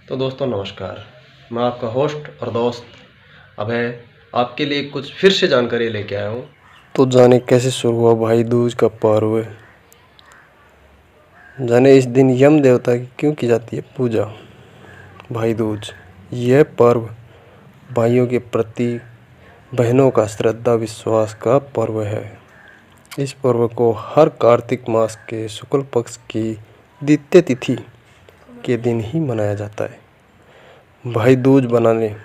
तो दोस्तों नमस्कार, मैं आपका होस्ट और दोस्त अभय आपके लिए कुछ फिर से जानकारी लेके आया हूँ। तो जाने कैसे शुरू हुआ भाई दूज का पर्व, जाने इस दिन यम देवता की क्यों की जाती है पूजा। भाई दूज यह पर्व भाइयों के प्रति बहनों का श्रद्धा विश्वास का पर्व है। इस पर्व को हर कार्तिक मास के शुक्ल पक्ष की द्वितीय तिथि के दिन ही मनाया जाता है। भाई दूज बनाने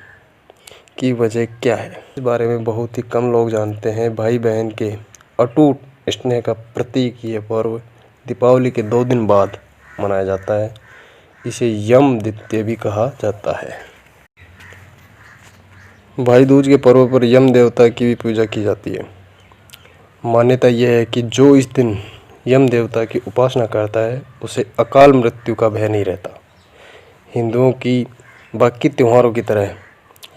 की वजह क्या है, इस बारे में बहुत ही कम लोग जानते हैं। भाई बहन के अटूट स्नेह का प्रतीक ये पर्व दीपावली के 2 दिन बाद मनाया जाता है। इसे यम द्वितीया भी कहा जाता है। भाई दूज के पर्व पर यम देवता की भी पूजा की जाती है। मान्यता यह है कि जो इस दिन यम देवता की उपासना करता है उसे अकाल मृत्यु का भय नहीं रहता। हिंदुओं की बाकी त्योहारों की तरह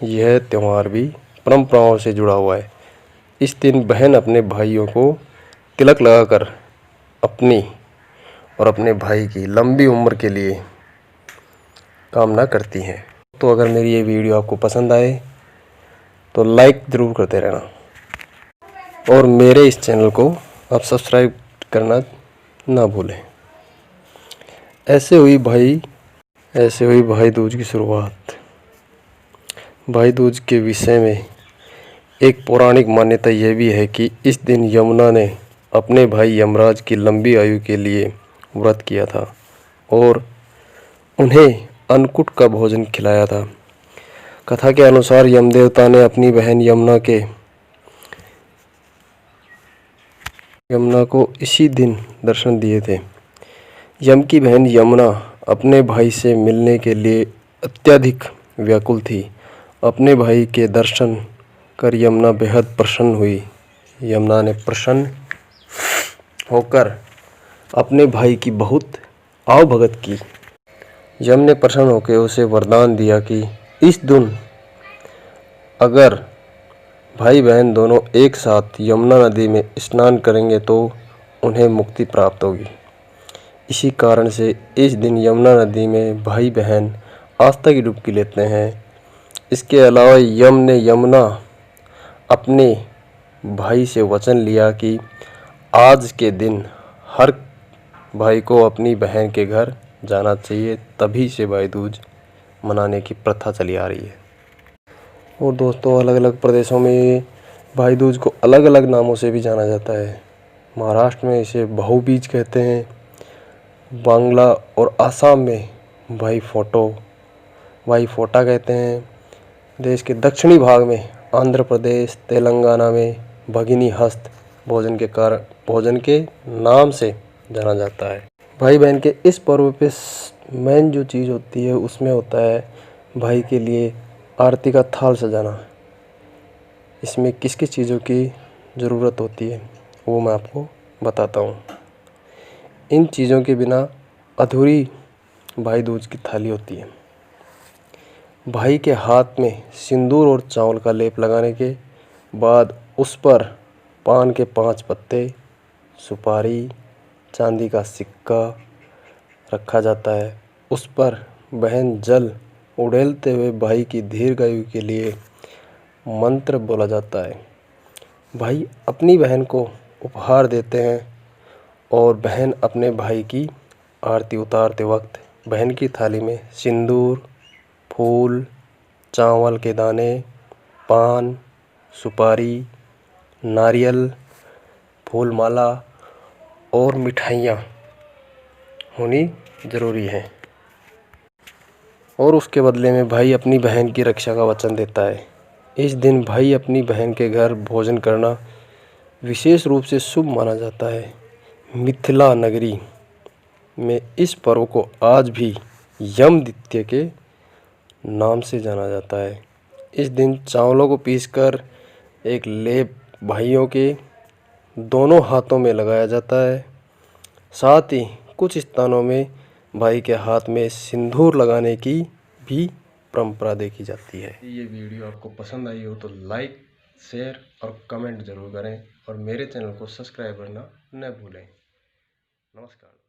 यह त्यौहार भी परंपराओं से जुड़ा हुआ है। इस दिन बहन अपने भाइयों को तिलक लगाकर अपनी और अपने भाई की लंबी उम्र के लिए कामना करती हैं। तो अगर मेरी ये वीडियो आपको पसंद आए तो लाइक ज़रूर करते रहना और मेरे इस चैनल को आप सब्सक्राइब करना ना भूलें। ऐसे हुई भाई दूज की शुरुआत। भाई दूज के विषय में एक पौराणिक मान्यता यह भी है कि इस दिन यमुना ने अपने भाई यमराज की लंबी आयु के लिए व्रत किया था और उन्हें अन्नकूट का भोजन खिलाया था। कथा के अनुसार यमदेवता ने अपनी बहन यमुना को इसी दिन दर्शन दिए थे। यम की बहन यमुना अपने भाई से मिलने के लिए अत्यधिक व्याकुल थी। अपने भाई के दर्शन कर यमुना बेहद प्रसन्न हुई। यमुना ने प्रसन्न होकर अपने भाई की बहुत आवभगत की। यम ने प्रसन्न होकर उसे वरदान दिया कि इस दिन अगर भाई बहन दोनों एक साथ यमुना नदी में स्नान करेंगे तो उन्हें मुक्ति प्राप्त होगी। इसी कारण से इस दिन यमुना नदी में भाई बहन आस्था की डुबकी लेते हैं। इसके अलावा यम ने यमुना अपने भाई से वचन लिया कि आज के दिन हर भाई को अपनी बहन के घर जाना चाहिए। तभी से भाई दूज मनाने की प्रथा चली आ रही है। और दोस्तों अलग अलग प्रदेशों में भाई दूज को अलग अलग नामों से भी जाना जाता है। महाराष्ट्र में इसे भाऊ बीज कहते हैं। बांग्ला और आसाम में भाई फोटा कहते हैं। देश के दक्षिणी भाग में आंध्र प्रदेश तेलंगाना में भगिनी हस्त भोजन के नाम से जाना जाता है। भाई बहन के इस पर्व पे मेन जो चीज़ होती है उसमें होता है भाई के लिए आरती का थाल सजाना। इसमें किस किस चीज़ों की ज़रूरत होती है वो मैं आपको बताता हूँ। इन चीज़ों के बिना अधूरी भाई दूज की थाली होती है। भाई के हाथ में सिंदूर और चावल का लेप लगाने के बाद उस पर पान के 5 पत्ते, सुपारी, चांदी का सिक्का रखा जाता है। उस पर बहन जल उड़ेलते हुए भाई की दीर्घायु के लिए मंत्र बोला जाता है। भाई अपनी बहन को उपहार देते हैं और बहन अपने भाई की आरती उतारते वक्त बहन की थाली में सिंदूर, फूल, चावल के दाने, पान, सुपारी, नारियल, फूल माला और मिठाइयाँ होनी ज़रूरी है। और उसके बदले में भाई अपनी बहन की रक्षा का वचन देता है। इस दिन भाई अपनी बहन के घर भोजन करना विशेष रूप से शुभ माना जाता है। मिथिला नगरी में इस पर्व को आज भी यम द्वितीया के नाम से जाना जाता है। इस दिन चावलों को पीसकर एक लेप भाइयों के दोनों हाथों में लगाया जाता है। साथ ही कुछ स्थानों में भाई के हाथ में सिंदूर लगाने की भी परंपरा देखी जाती है। ये वीडियो आपको पसंद आई हो तो लाइक, शेयर और कमेंट ज़रूर करें और मेरे चैनल को सब्सक्राइब करना न भूलें। नमस्कार।